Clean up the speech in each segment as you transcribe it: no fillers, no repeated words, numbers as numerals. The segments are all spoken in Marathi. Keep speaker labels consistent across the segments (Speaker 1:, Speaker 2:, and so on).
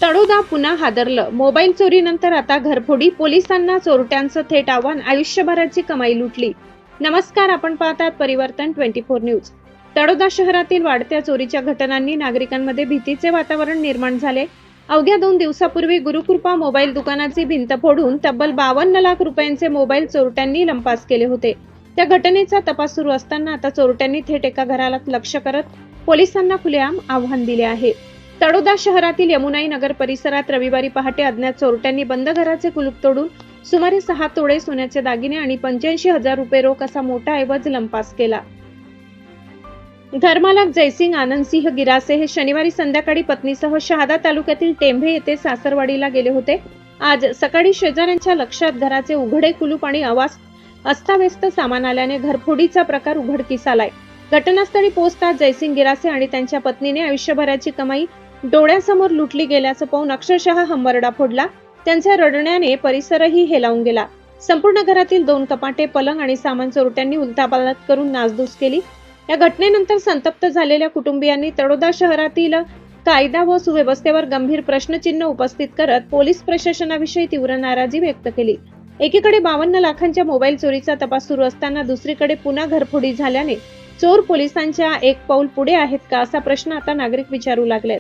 Speaker 1: तळोदा पुन्हा हादरलं. मोबाईल चोरीनंतर आता घरफोडी. पोलिसांना चोरट्यांचं थेट आव्हान. आयुष्यभराची कमाई लुटली. नमस्कार, आपण पाहतात परिवर्तन 24 न्यूज. तळोदा शहरातील वाढत्या चोरीच्या घटनांनी नागरिकांमध्ये भीतीचे वातावरण निर्माण झाले. अवघ्या 2 दिवसापूर्वी गुरुकृपा मोबाईल दुकानाची भिंत फोडून तब्बल 52 लाख रुपयांचे मोबाईल चोरट्यांनी लंपास केले होते. त्या घटनेचा तपास सुरू असताना आता चोरट्यांनी थेट एका घराला लक्ष्य करत पोलिसांना खुलेआम आव्हान दिले आहे. तळोदा शहरातील यमुनाई नगर परिसरात रविवारी पहाटे अज्ञात चोरट्यांनी बंद घराचे कुलूप तोडून सुमारे 6 तोळे सोन्याचे दागिने आणि 85,000 रुपये रोख असा मोठा ऐवज लंपास केला. घरमालक जयसिंग आनंदसिंह गिरासे हे शनिवारी संध्याकाळी पत्नीसह शहादा तालुक्यातील टेंभे येथे सासरवाडीला गेले होते. आज सकाळी शेजाऱ्यांच्या लक्षात घराचे उघडे कुलूप आणि अस्ताव्यस्त सामान आल्याने घरफोडीचा प्रकार उघडकीस आलाय. घटनास्थळी पोहोचताच जयसिंग गिरासे आणि त्यांच्या पत्नीने आयुष्यभराची कमाई डोळ्यासमोर लुटली गेल्याचं पाहून अक्षरशः हंबरडा फोडला. त्यांच्या रडण्याने परिसरही हेलावून गेला. संपूर्ण घरातील 2 कपाटे, पलंग आणि सामान चोरट्यांनी उलथापालथ करून नासधूस केली. या घटनेनंतर संतप्त झालेल्या कुटुंबियांनी तळोदा शहरातील कायदा व सुव्यवस्थेवर गंभीर प्रश्नचिन्ह उपस्थित करत पोलीस प्रशासनाविषयी तीव्र नाराजी व्यक्त केली. एकीकडे 52 लाखांच्या मोबाईल चोरीचा तपास सुरू असताना दुसरीकडे पुन्हा घरफोडी झाल्याने चोर पोलिसांच्या एक पाऊल पुढे आहेत का, असा प्रश्न आता नागरिक विचारू लागलेत.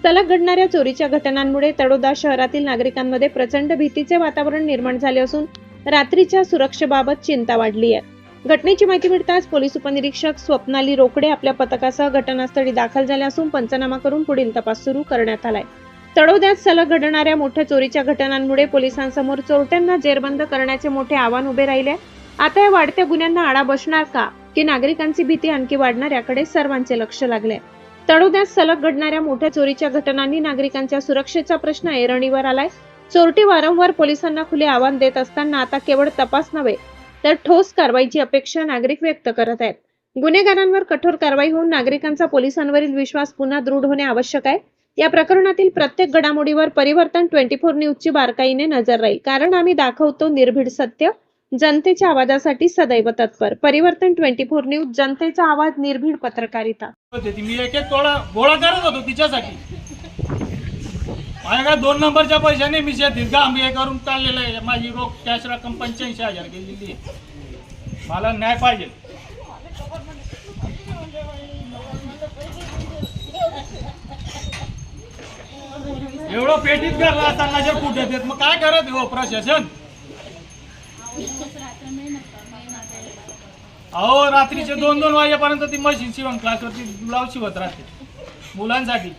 Speaker 1: सलग घडणाऱ्या चोरीच्या घटनांमुळे तळोदा शहरातील नागरिकांमध्ये प्रचंड भीतीचे वातावरण निर्माण झाले असून रात्रीच्या सुरक्षेबाबत चिंता वाढली आहे. घटनेची माहिती मिळताच पोलीस उपनिरीक्षक स्वप्नाली रोकडे आपल्या पथकासह घटनास्थळी दाखल झाले असून पंचनामा करून पुढील तपास सुरू करण्यात आलाय. तळोद्यात सलग घडणाऱ्या मोठ्या चोरीच्या घटनांमुळे पोलिसांसमोर चोरट्यांना जेरबंद करण्याचे मोठे आव्हान उभे राहिले. आता या वाढत्या गुन्ह्यांना आळा बसणार का, की नागरिकांची भीती आणखी वाढणार, याकडे सर्वांचे लक्ष लागले. तळोद्यात सलग घडणाऱ्या मोठ्या चोरीच्या घटनांनी नागरिकांच्या सुरक्षेचा प्रश्न ऐरणीवर आलाय. चोरटी वारंवार पोलिसांना खुले आव्हान देत असताना आता केवळ तपास नव्हे तर ठोस कारवाईची अपेक्षा नागरिक व्यक्त करत आहेत. गुन्हेगारांवर कठोर कारवाई होऊन नागरिकांचा पोलिसांवरील विश्वास पुन्हा दृढ होणे आवश्यक आहे. या प्रकरणातील प्रत्येक घडामोडीवर परिवर्तन 24 न्यूजची बारकाईने नजर राहील, कारण आम्ही दाखवतो निर्भीड सत्य, जनतेच्या आवाजासाठी सदैव तत्पर. परिवर्तन 24 न्यूज, जनतेचा आवाज, निर्भीड पत्रकारिता.
Speaker 2: मी एक तोडा गोळा करत होतो तिच्यासाठी. माझ्या 2 नंबरच्या पैशाने मी शेतीत गांभीर्य करून चाललेलं आहे. माझी रोख कॅश रक्कम 85,000 गेलेली आहे. मला न्याय पाहिजे. एवढं पेटीत करला असताना जर कुठे देत मग काय करत हो प्रशासन. अहो रात्रीचे 2-2 वाजेपर्यंत ती मशीन शिवण क्लासवरती ब्लाऊज शिवत राहते मुलांसाठी.